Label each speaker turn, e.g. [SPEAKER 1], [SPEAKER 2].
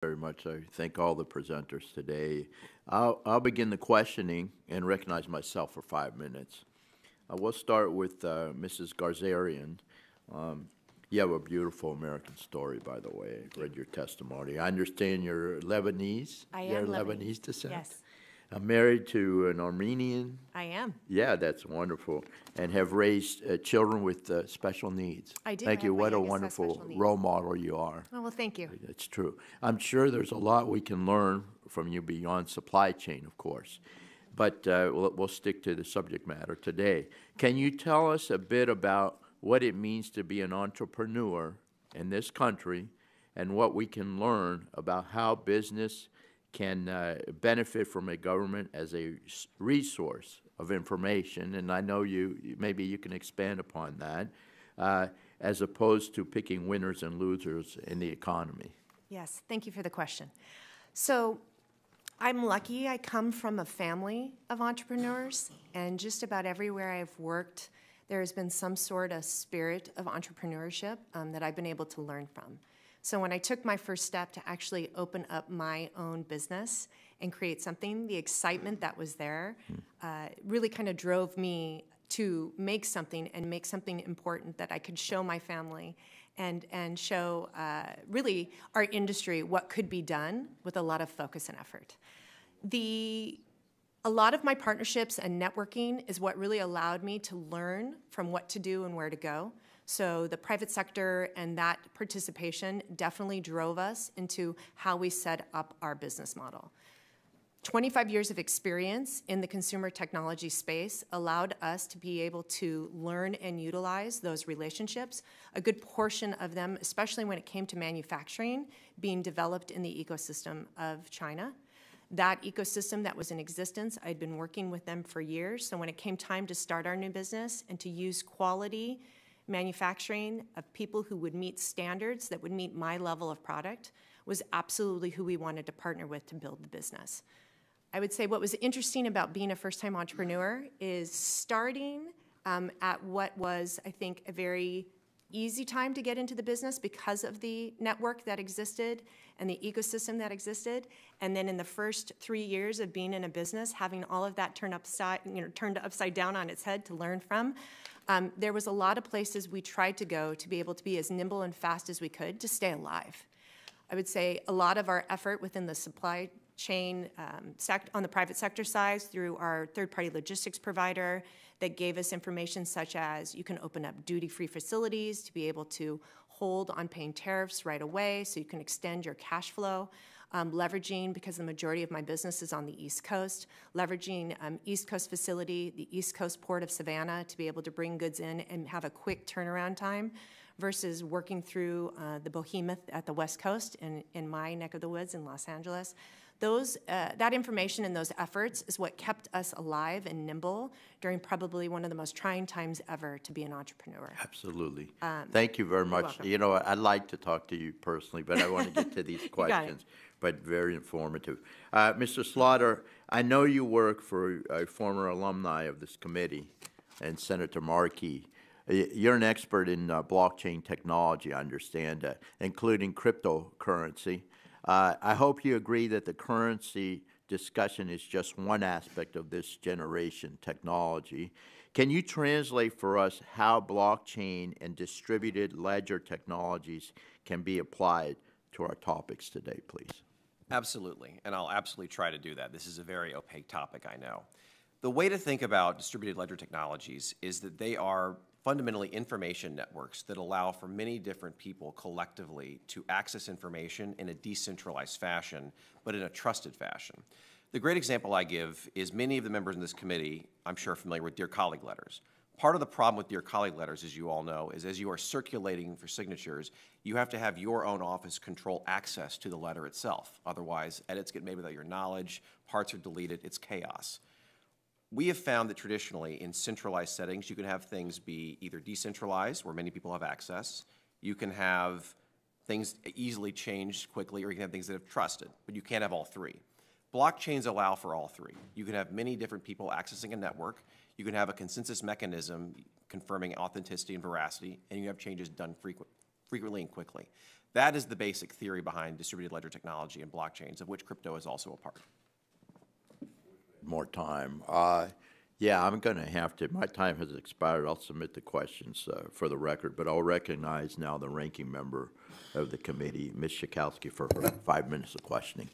[SPEAKER 1] Very much. I thank all the presenters today. I'll begin the questioning and recognize myself for 5 minutes. We'll start with Mrs. Garzarian. Um, you have a beautiful American story, by the way. I read your testimony. I understand you're Lebanese.
[SPEAKER 2] I
[SPEAKER 1] You're
[SPEAKER 2] am
[SPEAKER 1] Lebanese descent.
[SPEAKER 2] Yes,
[SPEAKER 1] I'm married to an Armenian.
[SPEAKER 2] I am.
[SPEAKER 1] Yeah, that's wonderful. And have raised children with special needs.
[SPEAKER 2] I do.
[SPEAKER 1] Thank
[SPEAKER 2] I
[SPEAKER 1] you.
[SPEAKER 2] have my
[SPEAKER 1] What a
[SPEAKER 2] youngest has
[SPEAKER 1] wonderful
[SPEAKER 2] special needs.
[SPEAKER 1] role model you are.
[SPEAKER 2] Oh, well, thank you.
[SPEAKER 1] That's true. I'm sure there's a lot we can learn from you beyond supply chain, of course. But we'll stick to the subject matter today. Can you tell us a bit about what it means to be an entrepreneur in this country and what we can learn about how business can benefit from a government as a resource of information? And I know maybe you can expand upon that, as opposed to picking winners and losers in the economy.
[SPEAKER 2] Yes, thank you for the question. So I'm lucky. I come from a family of entrepreneurs, and just about everywhere I've worked, there has been some sort of spirit of entrepreneurship that I've been able to learn from. So when I took my first step to actually open up my own business and create something, the excitement that was there really kind of drove me to make something and make something important that I could show my family and show really our industry what could be done with a lot of focus and effort. A lot of my partnerships and networking is what really allowed me to learn from what to do and where to go. So the private sector and that participation definitely drove us into how we set up our business model. 25 years of experience in the consumer technology space allowed us to be able to learn and utilize those relationships, a good portion of them, especially when it came to manufacturing, being developed in the ecosystem of China. That ecosystem that was in existence, I'd been working with them for years, so when it came time to start our new business and to use quality manufacturing of people who would meet standards that would meet my level of product was absolutely who we wanted to partner with to build the business. I would say what was interesting about being a first-time entrepreneur is starting at what was, I think, a very easy time to get into the business because of the network that existed and the ecosystem that existed. And then in the first 3 years of being in a business, having all of that turned upside down on its head to learn from, there was a lot of places we tried to go to be able to be as nimble and fast as we could to stay alive. I would say a lot of our effort within the supply chain on the private sector side through our third-party logistics provider that gave us information such as you can open up duty-free facilities to be able to hold on paying tariffs right away so you can extend your cash flow. Leveraging, because the majority of my business is on the East Coast, leveraging East Coast facility, the East Coast Port of Savannah to be able to bring goods in and have a quick turnaround time versus working through the behemoth at the West Coast in my neck of the woods in Los Angeles. That information and those efforts is what kept us alive and nimble during probably one of the most trying times ever to be an entrepreneur.
[SPEAKER 1] Absolutely. Thank you very much.
[SPEAKER 2] welcome.
[SPEAKER 1] You know, I'd like to talk to you personally, but I want to get to these questions, but very informative. Mr. Slaughter, I know you work for a former alumni of this committee and Senator Markey. You're an expert in blockchain technology, I understand, including cryptocurrency. I hope you agree that the currency discussion is just one aspect of this generation technology. Can you translate for us how blockchain and distributed ledger technologies can be applied to our topics today, please?
[SPEAKER 3] Absolutely, and I'll absolutely try to do that. This is a very opaque topic, I know. The way to think about distributed ledger technologies is that they are fundamentally information networks that allow for many different people collectively to access information in a decentralized fashion, but in a trusted fashion. The great example I give is many of the members in this committee, I'm sure, are familiar with Dear Colleague letters. Part of the problem with Dear Colleague letters, as you all know, is as you are circulating for signatures, you have to have your own office control access to the letter itself. Otherwise, edits get made without your knowledge, parts are deleted, it's chaos. We have found that traditionally in centralized settings, you can have things be either decentralized, where many people have access, you can have things easily changed quickly, or you can have things that have trusted, but you can't have all three. Blockchains allow for all three. You can have many different people accessing a network, you can have a consensus mechanism confirming authenticity and veracity, and you have changes done frequently and quickly. That is the basic theory behind distributed ledger technology and blockchains, of which crypto is also a part.
[SPEAKER 1] More time. Yeah, I'm going to have to, my time has expired. I'll submit the questions for the record, but I'll recognize now the ranking member of the committee, Ms. Schakowsky, for her 5 minutes of questioning.